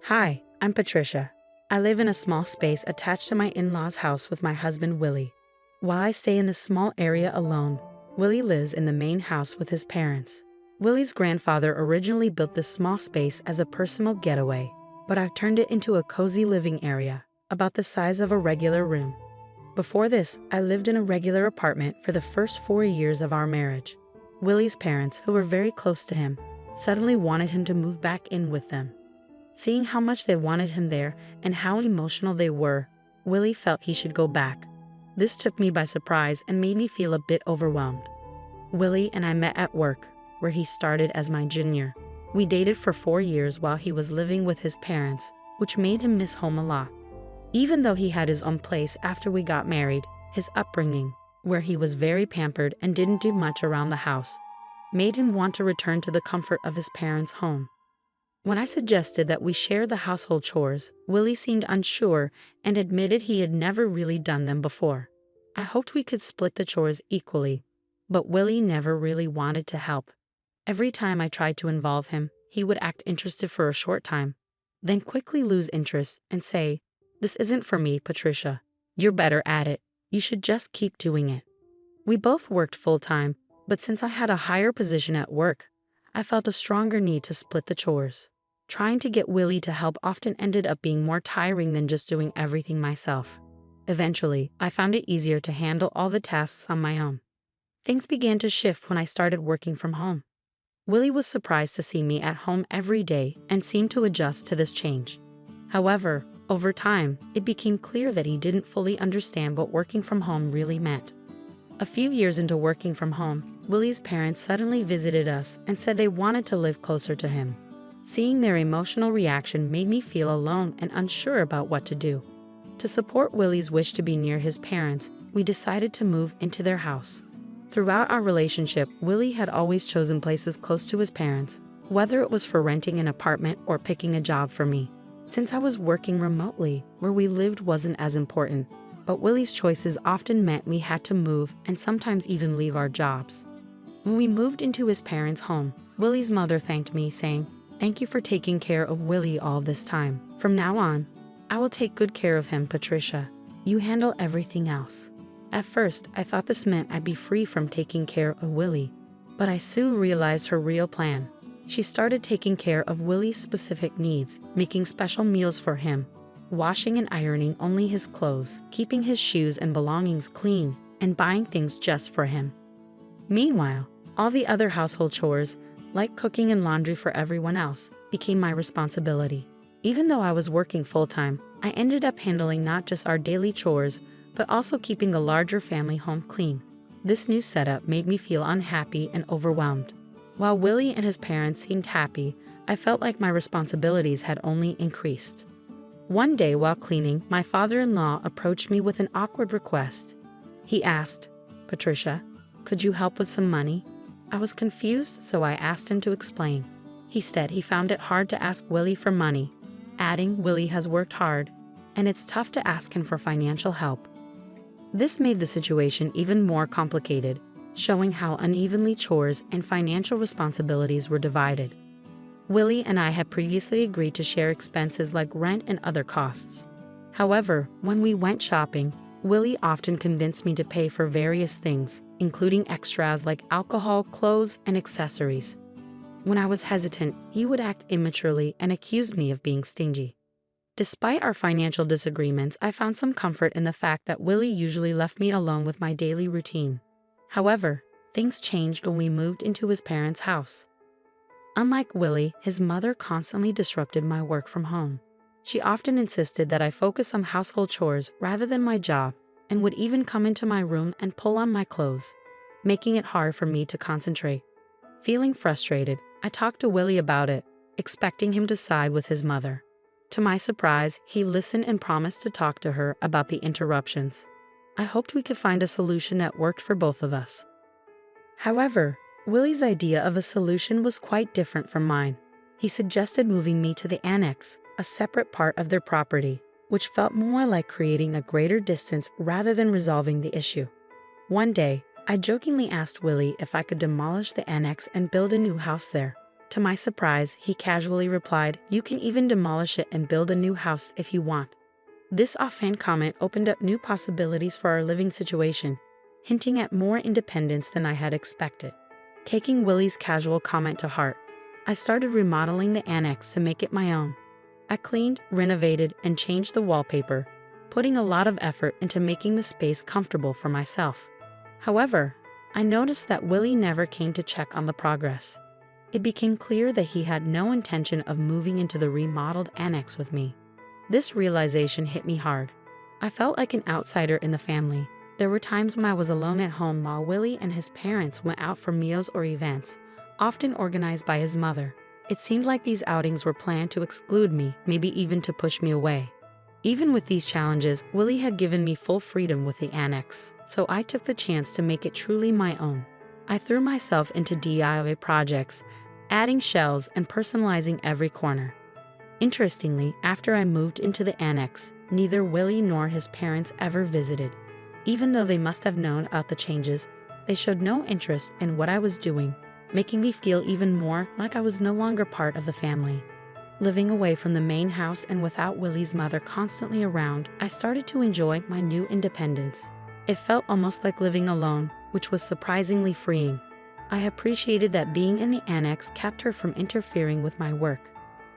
Hi, I'm Patricia. I live in a small space attached to my in-laws' house with my husband Willie. While I stay in this small area alone, Willie lives in the main house with his parents. Willie's grandfather originally built this small space as a personal getaway, but I've turned it into a cozy living area, about the size of a regular room. Before this, I lived in a regular apartment for the first 4 years of our marriage. Willie's parents, who were very close to him, suddenly wanted him to move back in with them. Seeing how much they wanted him there and how emotional they were, Willie felt he should go back. This took me by surprise and made me feel a bit overwhelmed. Willie and I met at work, where he started as my junior. We dated for 4 years while he was living with his parents, which made him miss home a lot. Even though he had his own place after we got married, his upbringing, where he was very pampered and didn't do much around the house, made him want to return to the comfort of his parents' home. When I suggested that we share the household chores, Willie seemed unsure and admitted he had never really done them before. I hoped we could split the chores equally, but Willie never really wanted to help. Every time I tried to involve him, he would act interested for a short time, then quickly lose interest and say, "This isn't for me, Patricia. You're better at it. You should just keep doing it." We both worked full-time, but since I had a higher position at work, I felt a stronger need to split the chores. Trying to get Willie to help often ended up being more tiring than just doing everything myself. Eventually, I found it easier to handle all the tasks on my own. Things began to shift when I started working from home. Willie was surprised to see me at home every day and seemed to adjust to this change. However, over time, it became clear that he didn't fully understand what working from home really meant. A few years into working from home, Willie's parents suddenly visited us and said they wanted to live closer to him. Seeing their emotional reaction made me feel alone and unsure about what to do. To support Willie's wish to be near his parents, we decided to move into their house. Throughout our relationship, Willie had always chosen places close to his parents, whether it was for renting an apartment or picking a job for me. Since I was working remotely, where we lived wasn't as important, but Willie's choices often meant we had to move and sometimes even leave our jobs. When we moved into his parents' home, Willie's mother thanked me, saying, "Thank you for taking care of Willie all this time. From now on, I will take good care of him, Patricia. You handle everything else." At first, I thought this meant I'd be free from taking care of Willie, but I soon realized her real plan. She started taking care of Willie's specific needs, making special meals for him, washing and ironing only his clothes, keeping his shoes and belongings clean, and buying things just for him. Meanwhile, all the other household chores, like cooking and laundry for everyone else, became my responsibility. Even though I was working full-time, I ended up handling not just our daily chores, but also keeping a larger family home clean. This new setup made me feel unhappy and overwhelmed. While Willie and his parents seemed happy, I felt like my responsibilities had only increased. One day while cleaning, my father-in-law approached me with an awkward request. He asked, "Patricia, could you help with some money?" I was confused, so I asked him to explain. He said he found it hard to ask Willie for money, adding, "Willie has worked hard, and it's tough to ask him for financial help." This made the situation even more complicated, showing how unevenly chores and financial responsibilities were divided. Willie and I had previously agreed to share expenses like rent and other costs. However, when we went shopping, Willie often convinced me to pay for various things, including extras like alcohol, clothes, and accessories. When I was hesitant, he would act immaturely and accuse me of being stingy. Despite our financial disagreements, I found some comfort in the fact that Willie usually left me alone with my daily routine. However, things changed when we moved into his parents' house. Unlike Willie, his mother constantly disrupted my work from home. She often insisted that I focus on household chores rather than my job, and would even come into my room and pull on my clothes, making it hard for me to concentrate. Feeling frustrated, I talked to Willie about it, expecting him to side with his mother. To my surprise, he listened and promised to talk to her about the interruptions. I hoped we could find a solution that worked for both of us. However, Willie's idea of a solution was quite different from mine. He suggested moving me to the annex, a separate part of their property, which felt more like creating a greater distance rather than resolving the issue. One day, I jokingly asked Willie if I could demolish the annex and build a new house there. To my surprise, he casually replied, "You can even demolish it and build a new house if you want." This offhand comment opened up new possibilities for our living situation, hinting at more independence than I had expected. Taking Willie's casual comment to heart, I started remodeling the annex to make it my own. I cleaned, renovated, and changed the wallpaper, putting a lot of effort into making the space comfortable for myself. However, I noticed that Willie never came to check on the progress. It became clear that he had no intention of moving into the remodeled annex with me. This realization hit me hard. I felt like an outsider in the family. There were times when I was alone at home while Willie and his parents went out for meals or events, often organized by his mother. It seemed like these outings were planned to exclude me, maybe even to push me away. Even with these challenges, Willie had given me full freedom with the annex, so I took the chance to make it truly my own. I threw myself into DIY projects, adding shelves and personalizing every corner. Interestingly, after I moved into the annex, neither Willie nor his parents ever visited. Even though they must have known about the changes, they showed no interest in what I was doing, making me feel even more like I was no longer part of the family. Living away from the main house and without Willie's mother constantly around, I started to enjoy my new independence. It felt almost like living alone, which was surprisingly freeing. I appreciated that being in the annex kept her from interfering with my work.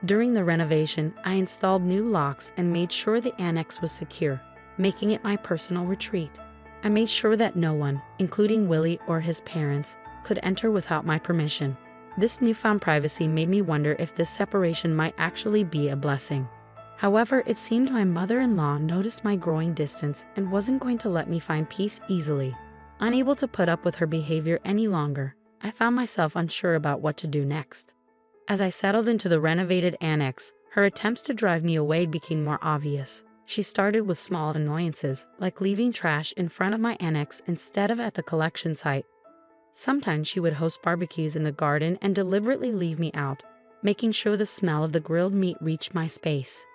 During the renovation, I installed new locks and made sure the annex was secure, making it my personal retreat. I made sure that no one, including Willie or his parents, could enter without my permission. This newfound privacy made me wonder if this separation might actually be a blessing. However, it seemed my mother-in-law noticed my growing distance and wasn't going to let me find peace easily. Unable to put up with her behavior any longer, I found myself unsure about what to do next. As I settled into the renovated annex, her attempts to drive me away became more obvious. She started with small annoyances, like leaving trash in front of my annex instead of at the collection site. Sometimes she would host barbecues in the garden and deliberately leave me out, making sure the smell of the grilled meat reached my space.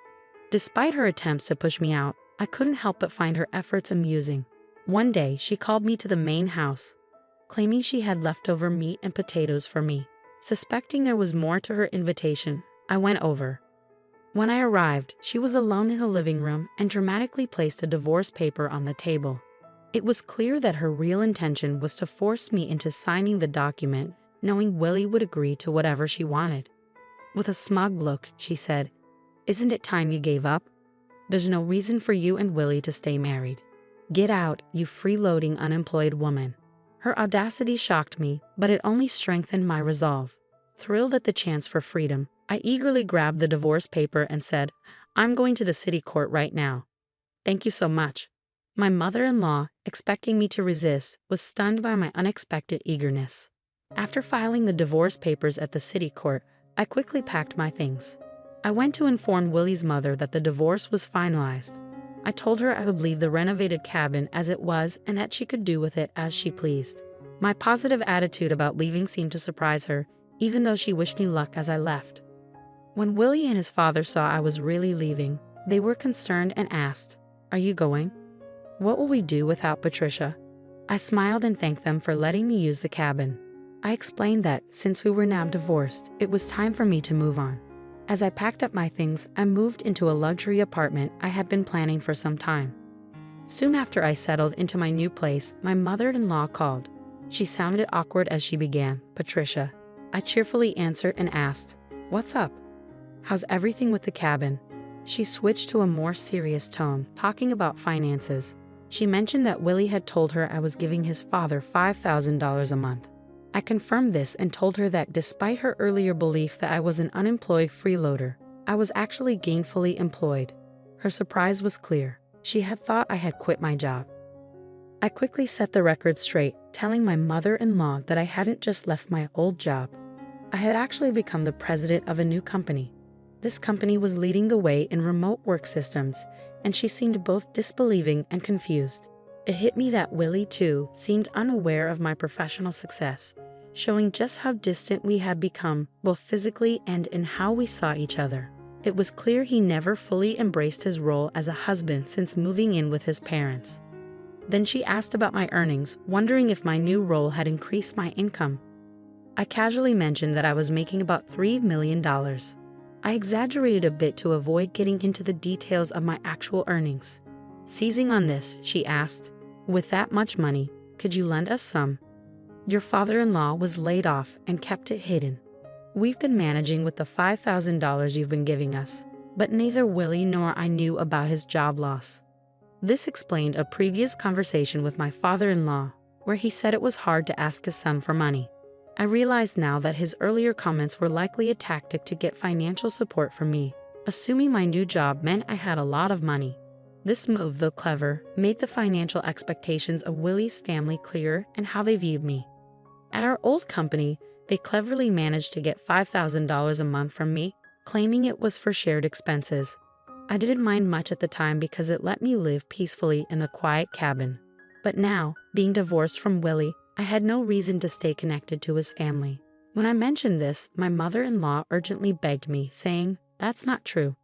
Despite her attempts to push me out, I couldn't help but find her efforts amusing. One day, she called me to the main house, claiming she had leftover meat and potatoes for me. Suspecting there was more to her invitation, I went over. When I arrived, she was alone in the living room and dramatically placed a divorce paper on the table. It was clear that her real intention was to force me into signing the document, knowing Willie would agree to whatever she wanted. With a smug look, she said, "Isn't it time you gave up? There's no reason for you and Willie to stay married. Get out, you freeloading unemployed woman." Her audacity shocked me, but it only strengthened my resolve. Thrilled at the chance for freedom, I eagerly grabbed the divorce paper and said, "I'm going to the city court right now. Thank you so much." My mother-in-law, expecting me to resist, was stunned by my unexpected eagerness. After filing the divorce papers at the city court, I quickly packed my things. I went to inform Willie's mother that the divorce was finalized. I told her I would leave the renovated cabin as it was and that she could do with it as she pleased. My positive attitude about leaving seemed to surprise her, even though she wished me luck as I left. When Willie and his father saw I was really leaving, they were concerned and asked, "Are you going? What will we do without Patricia?" I smiled and thanked them for letting me use the cabin. I explained that, since we were now divorced, it was time for me to move on. As I packed up my things, I moved into a luxury apartment I had been planning for some time. Soon after I settled into my new place, my mother-in-law called. She sounded awkward as she began, "Patricia." I cheerfully answered and asked, "What's up? How's everything with the cabin?" She switched to a more serious tone, talking about finances. She mentioned that Willie had told her I was giving his father $5,000 a month. I confirmed this and told her that despite her earlier belief that I was an unemployed freeloader, I was actually gainfully employed. Her surprise was clear. She had thought I had quit my job. I quickly set the record straight, telling my mother-in-law that I hadn't just left my old job. I had actually become the president of a new company. This company was leading the way in remote work systems, and she seemed both disbelieving and confused. It hit me that Willie, too, seemed unaware of my professional success, showing just how distant we had become, both physically and in how we saw each other. It was clear he never fully embraced his role as a husband since moving in with his parents. Then she asked about my earnings, wondering if my new role had increased my income. I casually mentioned that I was making about $3 million. I exaggerated a bit to avoid getting into the details of my actual earnings. Seizing on this, she asked, "With that much money, could you lend us some? Your father-in-law was laid off and kept it hidden. We've been managing with the $5,000 you've been giving us, but neither Willie nor I knew about his job loss." This explained a previous conversation with my father-in-law, where he said it was hard to ask his son for money. I realized now that his earlier comments were likely a tactic to get financial support from me, assuming my new job meant I had a lot of money. This move, though clever, made the financial expectations of Willie's family clearer and how they viewed me. At our old company, they cleverly managed to get $5,000 a month from me, claiming it was for shared expenses. I didn't mind much at the time because it let me live peacefully in the quiet cabin. But now, being divorced from Willie, I had no reason to stay connected to his family. When I mentioned this, my mother-in-law urgently begged me, saying, "That's not true.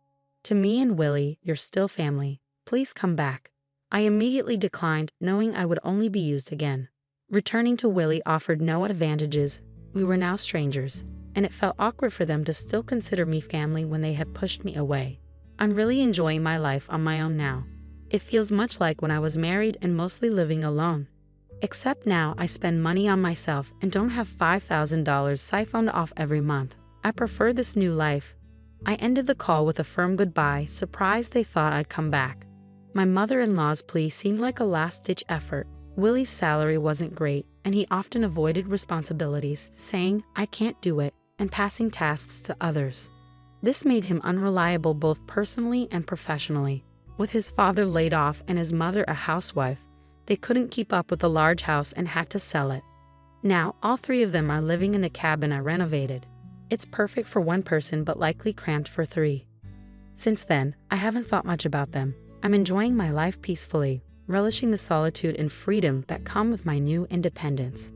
To me and Willie, you're still family. Please come back." I immediately declined, knowing I would only be used again. Returning to Willie offered no advantages. We were now strangers, and it felt awkward for them to still consider me family when they had pushed me away. I'm really enjoying my life on my own now. It feels much like when I was married and mostly living alone. Except now I spend money on myself and don't have $5,000 siphoned off every month. I prefer this new life. I ended the call with a firm goodbye, surprised they thought I'd come back. My mother-in-law's plea seemed like a last-ditch effort. Willie's salary wasn't great, and he often avoided responsibilities, saying, "I can't do it," and passing tasks to others. This made him unreliable both personally and professionally. With his father laid off and his mother a housewife, they couldn't keep up with the large house and had to sell it. Now, all three of them are living in the cabin I renovated. It's perfect for one person but likely cramped for three. Since then, I haven't thought much about them. I'm enjoying my life peacefully, relishing the solitude and freedom that come with my new independence.